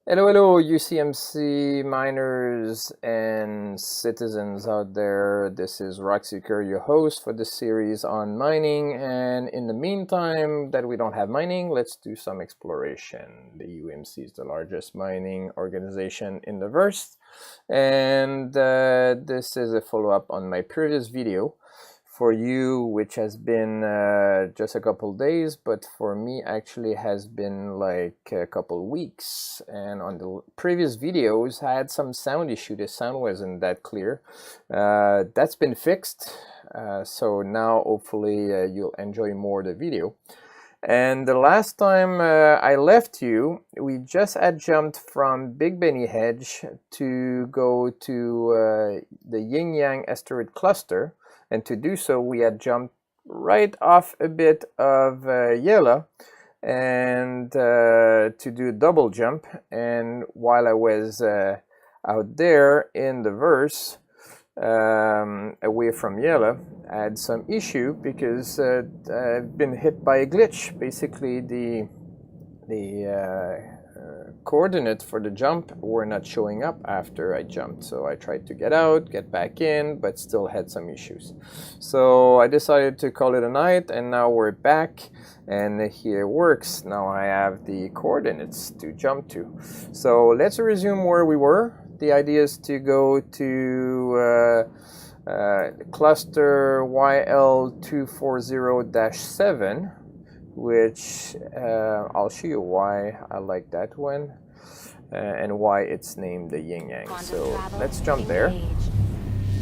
Hello, hello, UCMC miners and citizens out there. This is Rockseeker, your host for this series on mining. And in the meantime that we don't have mining, let's do some exploration. The UEMC is the largest mining organization in the verse. And this is a follow-up on my previous video for you, which has been just a couple days, but for me actually has been like a couple weeks. And on the previous videos I had some sound issue. The sound wasn't that clear. That's been fixed, so now hopefully you'll enjoy more the video. And the last time I left you, we just had jumped from Big Benny Hedge to go to the Ying Yang asteroid cluster. And to do so, we had jumped right off a bit of Yela and to do a double jump. And while I was out there in the verse, away from Yela, I had some issue because I've been hit by a glitch. Basically, the coordinate for the jump were not showing up after I jumped, so I tried to get out, get back in, but still had some issues. So I decided to call it a night, and now we're back, and here it works. Now I have the coordinates to jump to. So let's resume where we were. The idea is to go to cluster YL-240-7, which I'll show you why I like that one and why it's named the Ying Yang. So let's jump there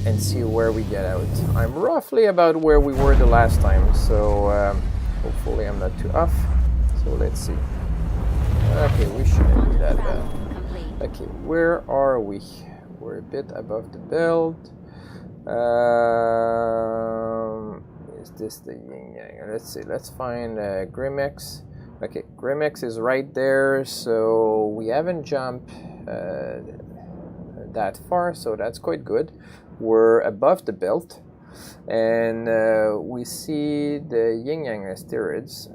and see where we get out. I'm roughly about where we were the last time, so hopefully I'm not too off. So let's see. Okay, we shouldn't be that bad. Okay, where are we? We're a bit above the belt. Is this the Ying Yang? Let's see, let's find Grimex. Okay, Grimex is right there, so we haven't jumped that far, so that's quite good. We're above the belt, and we see the Ying Yang asteroids.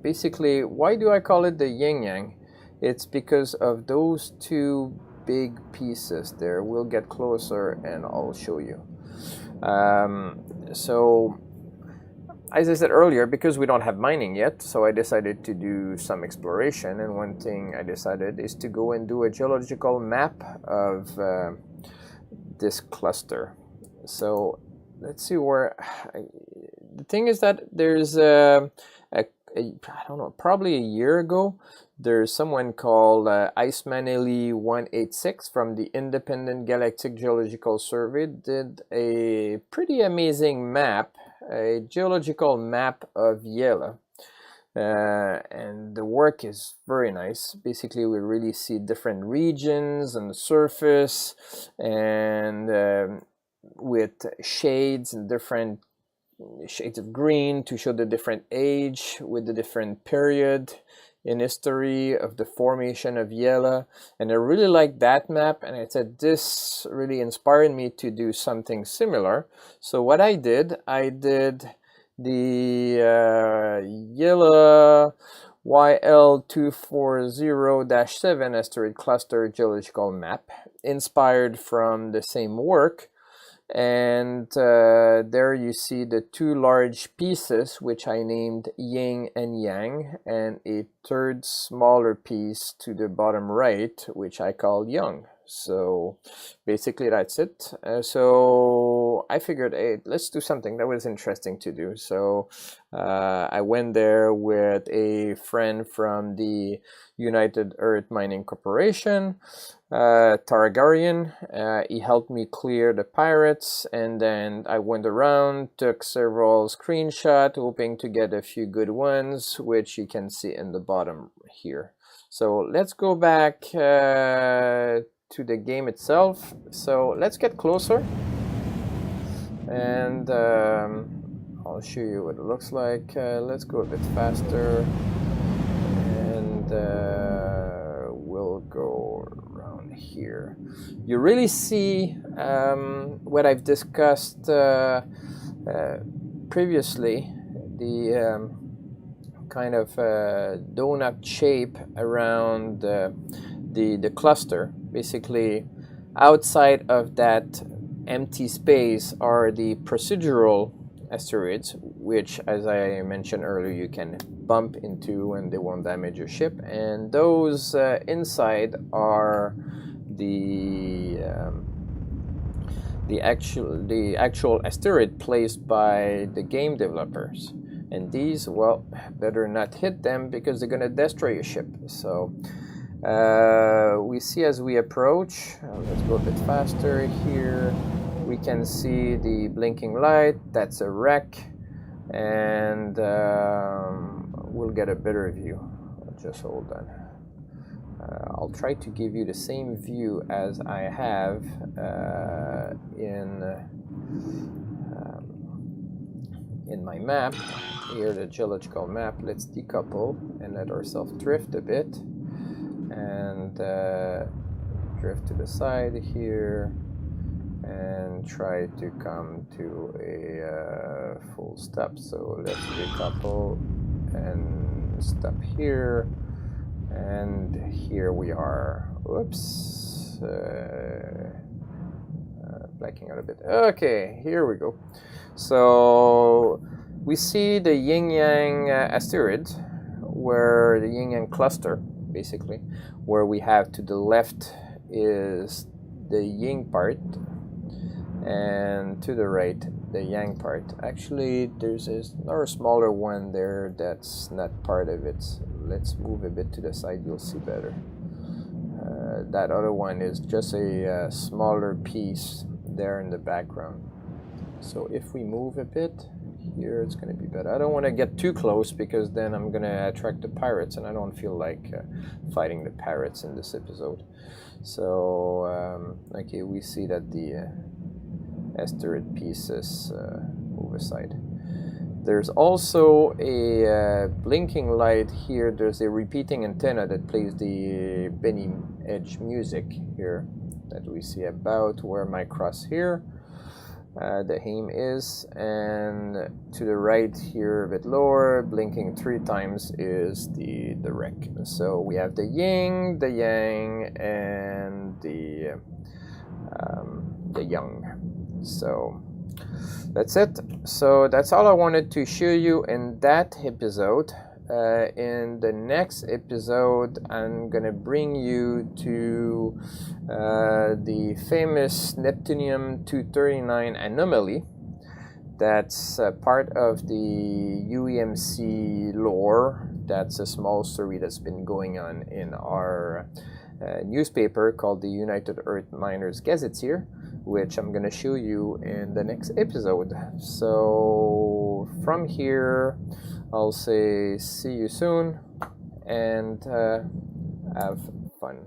Basically, why do I call it the Ying Yang? It's because of those two big pieces there. We'll get closer and I'll show you. So as I said earlier, because we don't have mining yet, so I decided to do some exploration, and one thing I decided is to go and do a geological map of this cluster. So let's see where the thing is that there's I don't know, probably a year ago, there's someone called Iceman Eli 186 from the Independent Galactic Geological Survey did a pretty amazing map, a geological map of Yela. And the work is very nice. Basically, we really see different regions on the surface, and with shades and different shades of green to show the different age with the different period in history of the formation of Yela. And I really like that map, and I said this really inspired me to do something similar. So what I did the Yela YL-240-7 asteroid cluster geological map, inspired from the same work. And there you see the two large pieces, which I named Yin and Yang, and a third smaller piece to the bottom right, which I call Yang. So basically that's it. So I figured, hey, let's do something that was interesting to do. So I went there with a friend from the United Earth Mining Corporation, Targaryen. He helped me clear the pirates, and then I went around, took several screenshots, hoping to get a few good ones, which you can see in the bottom here. So let's go back to the game itself. So let's get closer, and I'll show you what it looks like. Let's go a bit faster, and we'll go around here. You really see what I've discussed previously, the kind of donut shape around the cluster. Basically, outside of that empty space are the procedural asteroids, which, as I mentioned earlier, you can bump into and they won't damage your ship. And those inside are the actual asteroid placed by the game developers. And these, well, better not hit them because they're gonna destroy your ship. So we see as we approach, let's go a bit faster here, we can see the blinking light. That's a wreck, and we'll get a better view. Just hold on. I'll try to give you the same view as I have in my map. Here, the geological map. Let's decouple and let ourselves drift a bit, and drift to the side here, and try to come to a full stop. So let's decouple and stop here, and here we are. Whoops, blacking out a bit. Okay, here we go. So we see the Ying Yang asteroid, where the Ying Yang cluster, basically, where we have to the left is the Ying part, and to the right the Yang part. Actually, there's another smaller one there that's not part of it. Let's move a bit to the side, you'll see better. That other one is just a smaller piece there in the background. So if we move a bit here, it's going to be better. I don't want to get too close because then I'm going to attract the pirates, and I don't feel like fighting the pirates in this episode. So okay, we see that the asteroid pieces move aside. There's also a blinking light here. There's a repeating antenna that plays the Benny Edge music here that we see about where my cross here. The aim is, and to the right here a bit lower, blinking 3 times, is the wreck. So we have the Yin, the Yang, and the Yang. So that's it. So that's all I wanted to show you in that episode. In the next episode, I'm gonna bring you to the famous Neptunium-239 anomaly. That's part of the UEMC lore. That's a small story that's been going on in our newspaper called the United Earth Miners Gazetteer, which I'm gonna show you in the next episode. So from here, I'll say see you soon, and have fun.